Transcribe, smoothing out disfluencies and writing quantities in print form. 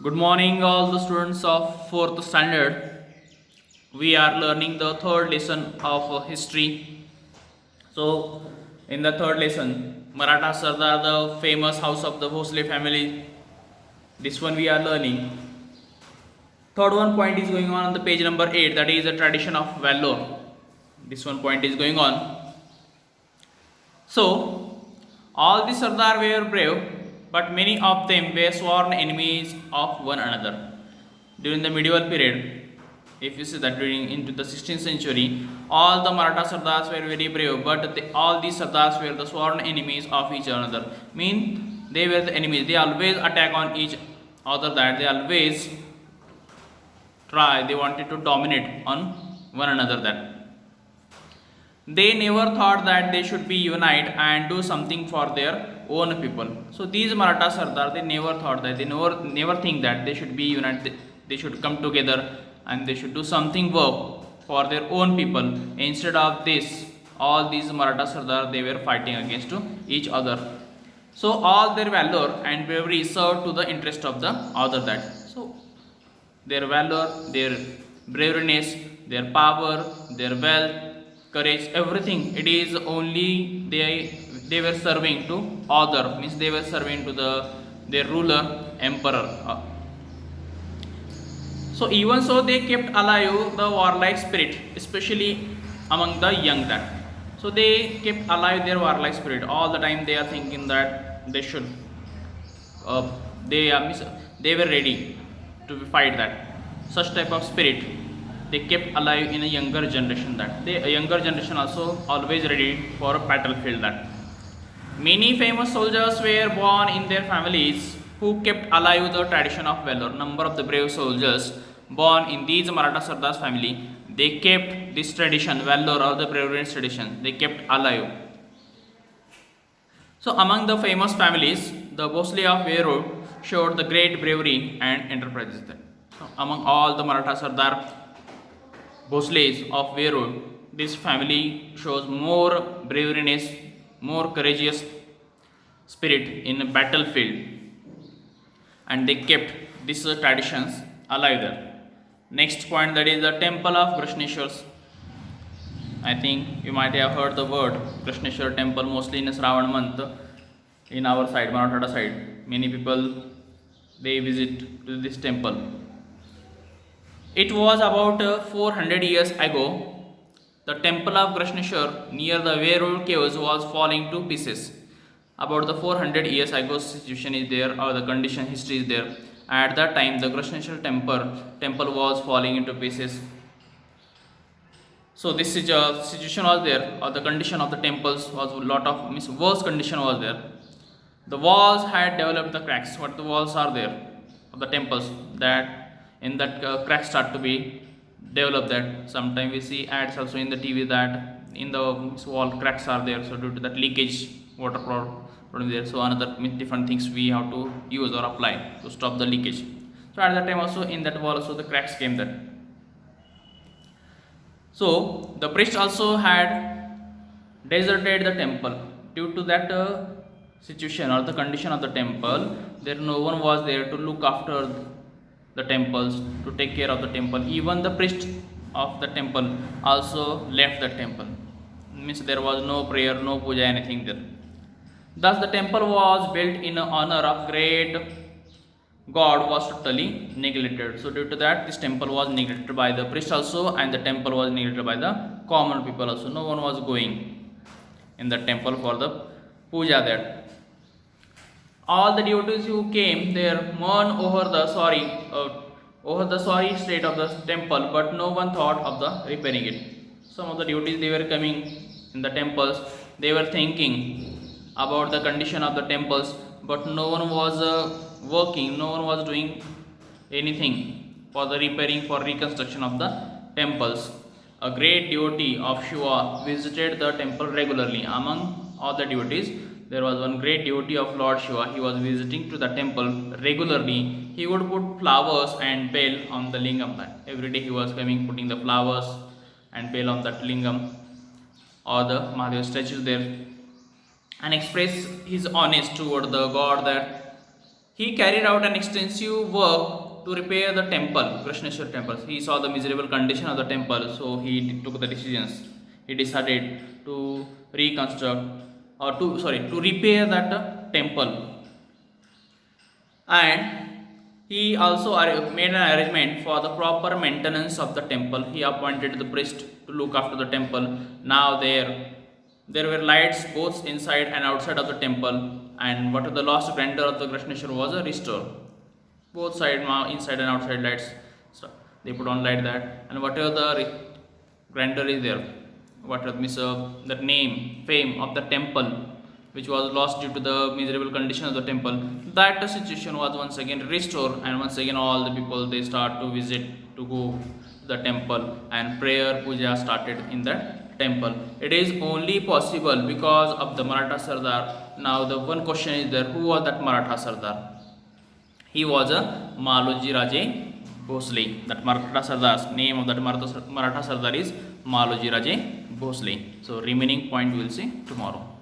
Good morning, all the students of 4th standard. We are learning the third lesson of history. So, in the third lesson, Maratha Sardar, the famous house of the Bhosle family. This one we are learning. Third one point is going on the page number 8, that is a tradition of valor. This one point is going on. So, all the Sardar were brave, but many of them were sworn enemies of one another. During the medieval period, if you see that during into the 16th century, all the Maratha Sardars were very brave, but all these Sardars were the sworn enemies of each another. Mean they were the enemies. They always attack on each other. That they always they wanted to dominate on one another. That they never thought that they should be unite and do something for their own people. So these Maratha Sardar, they never thought that, they never think that they should be united, they should come together and they should do something work for their own people. Instead of this, all these Maratha Sardar, they were fighting against each other. So all their valor and bravery served to the interest of the other. That so their valor, their braveness, their power, their wealth, courage, everything, it is only they were serving to other, means they were serving to their ruler, emperor. So even so, they kept alive the warlike spirit, especially among the young. That so they kept alive their warlike spirit. All the time they are thinking that they should, they were ready to fight. That such type of spirit they kept alive in a younger generation. That a younger generation also always ready for a battlefield. That many famous soldiers were born in their families who kept alive the tradition of valor. Number of the brave soldiers born in these Maratha Sardars family, they kept this tradition, valor or the bravery tradition, they kept alive. So among the famous families, the Bhosle of Verud showed the great bravery and enterprises. That so among all the Maratha Sardar Bhosles of Verud, this family shows more braveness, more courageous spirit in a battlefield, and they kept these traditions alive there. Next point, that is the temple of Krishneshwar. I think you might have heard the word Krishneshwar temple mostly in Shravan month in our side, Marathwada side. Many people they visit to this temple. It was about 400 years ago. The temple of Krishneshwar near the Verud caves was falling to pieces. About the 400 years ago situation is there, or the condition history is there. At that time, the Krishneshwar temple was falling into pieces. So this situation was there, or the condition of the temples was a lot of worse condition was there. The walls had developed the cracks. What the walls are there of the temples, that in that cracks start to be developed. That sometimes we see ads also in the TV that in the wall cracks are there. So due to that leakage, water problem there. So another different things we have to use or apply to stop the leakage. So at that time also in that wall also the cracks came there. So the priest also had deserted the temple due to that situation or the condition of the temple. There no one was there to look after the temples, to take care of the temple. Even the priest of the temple also left the temple. Means there was no prayer, no puja, anything there. Thus the temple was built in honor of great god was totally neglected. So due to that, this temple was neglected by the priest also, and the temple was neglected by the common people also. No one was going in the temple for the puja there. All the devotees who came there mourned over the sorry state of the temple, but no one thought of the repairing it. Some of the devotees they were coming in the temples, they were thinking about the condition of the temples, but no one was working, no one was doing anything for the repairing, for reconstruction of the temples. A great devotee of Shiva visited the temple regularly. Among all the devotees, there was one great devotee of Lord Shiva. He was visiting to the temple regularly. He would put flowers and bell on the lingam. Every day he was coming, putting the flowers and bell on that lingam or the Mahadev statue there, and express his honest toward the god that He carried out an extensive work to repair the temple, Krishneshwar temple. He saw the miserable condition of the temple, so he took the decisions. He decided to reconstruct to repair that temple, and he also made an arrangement for the proper maintenance of the temple. He appointed the priest to look after the temple. Now there were lights both inside and outside of the temple, and what the lost grandeur of the Krishneshwar was restored. Both side, inside and outside lights, so they put on light that, and whatever the grandeur is there, what means the name, fame of the temple, which was lost due to the miserable condition of the temple, that situation was once again restored, and once again all the people they start to visit, to go to the temple, and prayer puja started in that temple. It is only possible because of the Maratha Sardar. Now the one question is there, who was that Maratha Sardar? He was a Maloji Raje Bhosle. That Maratha Sardar's name of that Maratha Sardar is Maloji Raje Bhosle. So remaining point we will see tomorrow.